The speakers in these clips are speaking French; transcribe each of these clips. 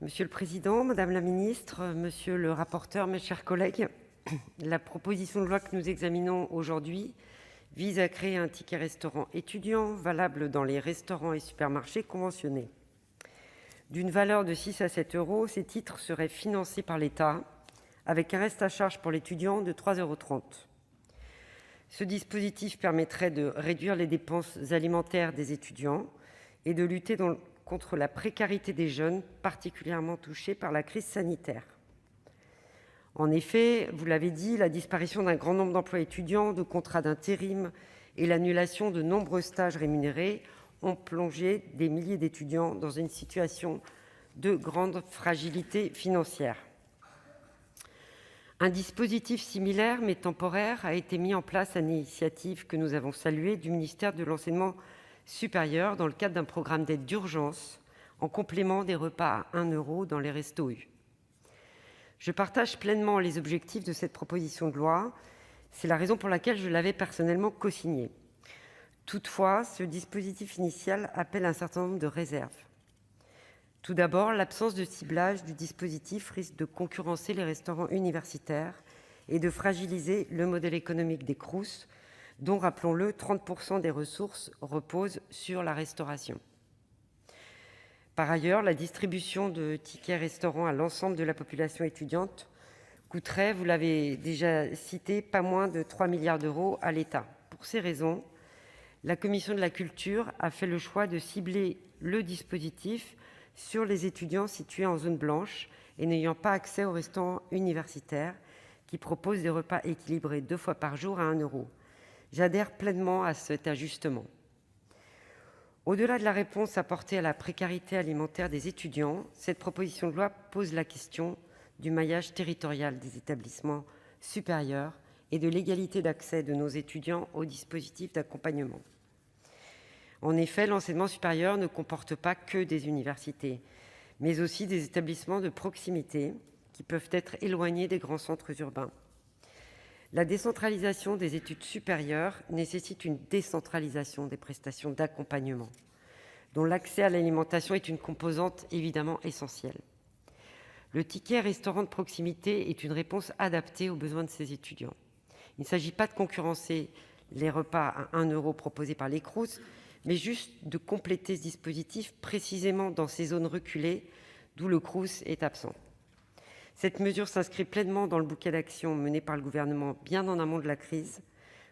Monsieur le président, madame la ministre, monsieur le rapporteur, mes chers collègues, la proposition de loi que nous examinons aujourd'hui vise à créer un ticket restaurant étudiant valable dans les restaurants et supermarchés conventionnés. D'une valeur de 6 à 7 euros, ces titres seraient financés par l'État avec un reste à charge pour l'étudiant de 3,30 euros. Ce dispositif permettrait de réduire les dépenses alimentaires des étudiants et de lutter contre la précarité des jeunes, particulièrement touchés par la crise sanitaire. En effet, vous l'avez dit, la disparition d'un grand nombre d'emplois étudiants, de contrats d'intérim et l'annulation de nombreux stages rémunérés ont plongé des milliers d'étudiants dans une situation de grande fragilité financière. Un dispositif similaire, mais temporaire, a été mis en place à l'initiative que nous avons saluée du ministère de l'Enseignement supérieur dans le cadre d'un programme d'aide d'urgence en complément des repas à 1 euro dans les restos U. Je partage pleinement les objectifs de cette proposition de loi. C'est la raison pour laquelle je l'avais personnellement co-signée. Toutefois, ce dispositif initial appelle un certain nombre de réserves. Tout d'abord, l'absence de ciblage du dispositif risque de concurrencer les restaurants universitaires et de fragiliser le modèle économique des Crous, dont, rappelons-le, 30% des ressources reposent sur la restauration. Par ailleurs, la distribution de tickets restaurants à l'ensemble de la population étudiante coûterait, vous l'avez déjà cité, pas moins de 3 milliards d'euros à l'État. Pour ces raisons, la commission de la culture a fait le choix de cibler le dispositif sur les étudiants situés en zone blanche et n'ayant pas accès aux restaurants universitaires qui proposent des repas équilibrés 2 fois par jour à 1 euro. J'adhère pleinement à cet ajustement. Au-delà de la réponse apportée à la précarité alimentaire des étudiants, cette proposition de loi pose la question du maillage territorial des établissements supérieurs et de l'égalité d'accès de nos étudiants aux dispositifs d'accompagnement. En effet, l'enseignement supérieur ne comporte pas que des universités, mais aussi des établissements de proximité qui peuvent être éloignés des grands centres urbains. La décentralisation des études supérieures nécessite une décentralisation des prestations d'accompagnement, dont l'accès à l'alimentation est une composante évidemment essentielle. Le ticket restaurant de proximité est une réponse adaptée aux besoins de ces étudiants. Il ne s'agit pas de concurrencer les repas à 1 euro proposés par les Crous, mais juste de compléter ce dispositif précisément dans ces zones reculées d'où le Crous est absent. Cette mesure s'inscrit pleinement dans le bouquet d'actions mené par le Gouvernement bien en amont de la crise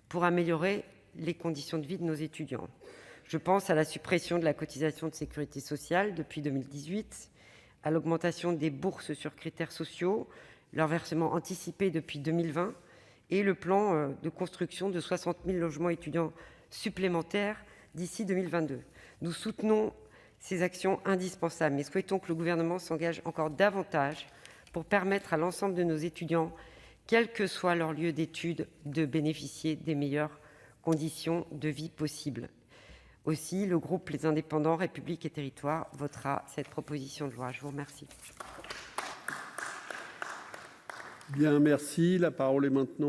pour améliorer les conditions de vie de nos étudiants. Je pense à la suppression de la cotisation de sécurité sociale depuis 2018, à l'augmentation des bourses sur critères sociaux, leur versement anticipé depuis 2020 et le plan de construction de 60 000 logements étudiants supplémentaires d'ici 2022. Nous soutenons ces actions indispensables, mais souhaitons que le Gouvernement s'engage encore davantage pour permettre à l'ensemble de nos étudiants, quel que soit leur lieu d'études, de bénéficier des meilleures conditions de vie possibles. Aussi, le groupe Les Indépendants, République et Territoires votera cette proposition de loi. Je vous remercie. Bien, merci. La parole est maintenant